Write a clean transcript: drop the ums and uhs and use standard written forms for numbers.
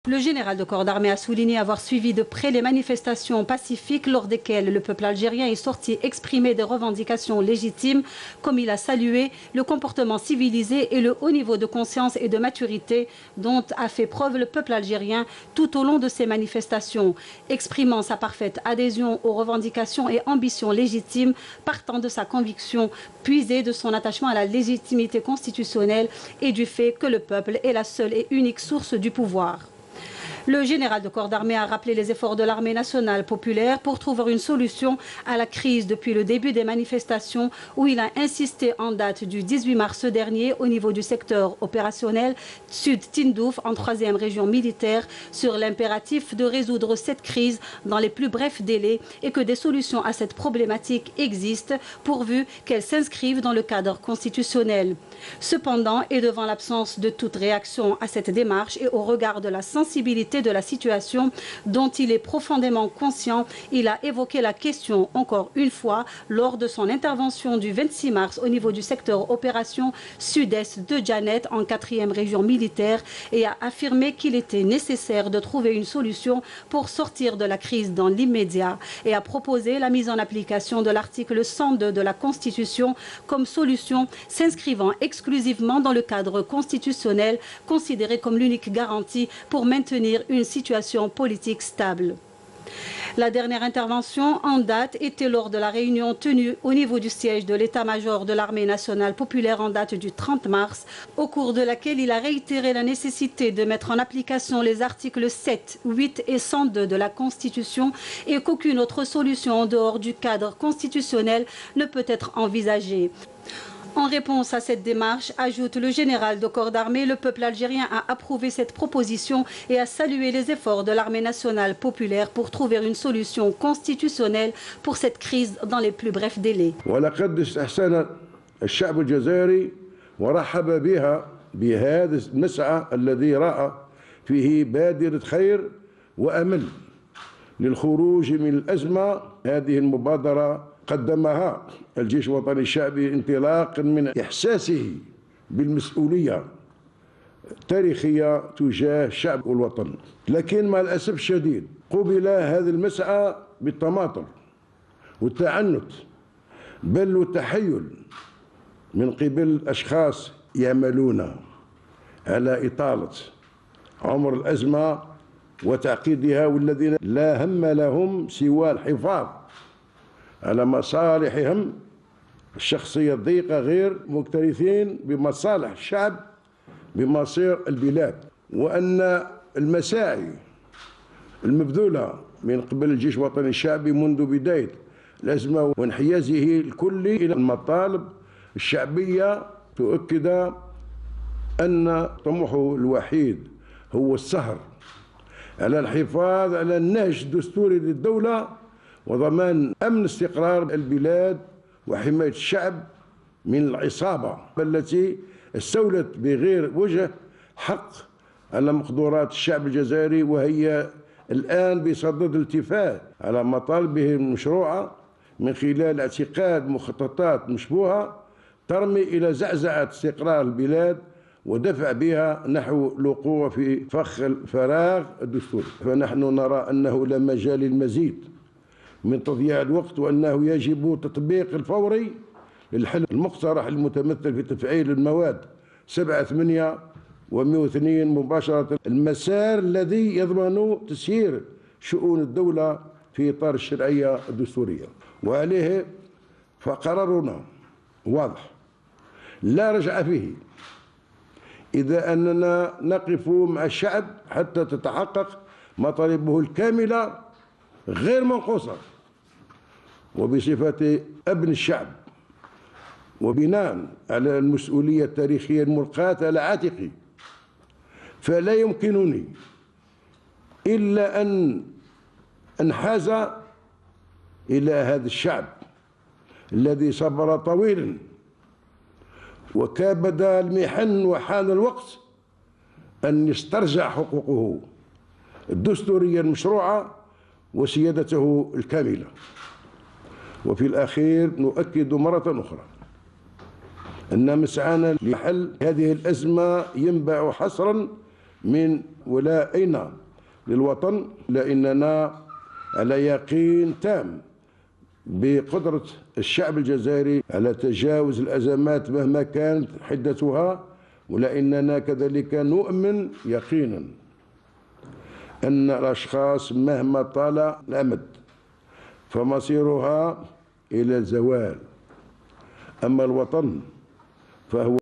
Le général de corps d'armée a souligné avoir suivi de près les manifestations pacifiques lors desquelles le peuple algérien est sorti exprimer des revendications légitimes, comme il a salué le comportement civilisé et le haut niveau de conscience et de maturité dont a fait preuve le peuple algérien tout au long de ces manifestations, exprimant sa parfaite adhésion aux revendications et ambitions légitimes partant de sa conviction puisée de son attachement à la légitimité constitutionnelle et du fait que le peuple est la seule et unique source du pouvoir. Le général de corps d'armée a rappelé les efforts de l'armée nationale populaire pour trouver une solution à la crise depuis le début des manifestations, où il a insisté en date du 18 mars dernier au niveau du secteur opérationnel Sud Tindouf en 3e région militaire sur l'impératif de résoudre cette crise dans les plus brefs délais et que des solutions à cette problématique existent pourvu qu'elles s'inscrivent dans le cadre constitutionnel. Cependant, et devant l'absence de toute réaction à cette démarche et au regard de la sensibilité de la situation dont il est profondément conscient, il a évoqué la question encore une fois lors de son intervention du 26 mars au niveau du secteur opération sud-est de Djanet en 4e région militaire et a affirmé qu'il était nécessaire de trouver une solution pour sortir de la crise dans l'immédiat et a proposé la mise en application de l'article 102 de la Constitution comme solution s'inscrivant exclusivement dans le cadre constitutionnel considéré comme l'unique garantie pour maintenir une situation politique stable. La dernière intervention en date était lors de la réunion tenue au niveau du siège de l'état-major de l'armée nationale populaire en date du 30 mars, au cours de laquelle il a réitéré la nécessité de mettre en application les articles 7, 8 et 102 de la Constitution et qu'aucune autre solution en dehors du cadre constitutionnel ne peut être envisagée. En réponse à cette démarche, ajoute le général de corps d'armée, le peuple algérien a approuvé cette proposition et a salué les efforts de l'armée nationale populaire pour trouver une solution constitutionnelle pour cette crise dans les plus brefs délais. ولقد استحسن الشعب الجزائري ورحب بها بهذا المسعى الذي رأى فيه بادرة خير وأمل للخروج من الأزمة. هذه المبادرة قدمها الجيش الوطني الشعبي انطلاقا من إحساسه بالمسؤولية التاريخية تجاه الشعب والوطن، لكن مع الأسف الشديد قُبل هذا المسعى بالتماطل والتعنت بل والتحيل من قبل أشخاص يعملون على إطالة عمر الأزمة وتعقيدها، والذين لا هم لهم سوى الحفاظ على مصالحهم الشخصية الضيقة غير مكترثين بمصالح الشعب بمصير البلاد، وأن المساعي المبذولة من قبل الجيش الوطني الشعبي منذ بداية الأزمة وانحيازه الكلي إلى المطالب الشعبية تؤكد أن طموحه الوحيد هو السهر على الحفاظ على النهج الدستوري للدولة وضمان أمن استقرار البلاد وحماية الشعب من العصابة التي استولت بغير وجه حق على مقدورات الشعب الجزائري، وهي الآن بصدد الالتفات على مطالبه المشروعة من خلال اعتقاد مخططات مشبوهة ترمي إلى زعزعة استقرار البلاد ودفع بها نحو الوقوع في فخ الفراغ الدستوري. فنحن نرى أنه لا مجال للمزيد من تضييع الوقت، وأنه يجب تطبيق الفوري للحل المقترح المتمثل في تفعيل المواد 7 8 و102 مباشرة، المسار الذي يضمن تسيير شؤون الدولة في إطار الشرعية الدستورية. وعليه فقرارنا واضح لا رجع فيه، إذا أننا نقف مع الشعب حتى تتحقق مطالبه الكاملة غير منقوصة، وبصفة ابن الشعب وبناء على المسؤولية التاريخية الملقاة على عاتقي، فلا يمكنني إلا أن أنحاز إلى هذا الشعب الذي صبر طويلا وكابد المحن، وحان الوقت أن يسترجع حقوقه الدستورية المشروعة وسيادته الكاملة. وفي الأخير نؤكد مرة أخرى أن مسعانا لحل هذه الأزمة ينبع حصرا من ولائنا للوطن، لأننا على يقين تام بقدرة الشعب الجزائري على تجاوز الأزمات مهما كانت حدتها، ولأننا كذلك نؤمن يقينا أن الأشخاص مهما طال الأمد فمصيرها إلى الزوال، أما الوطن فهو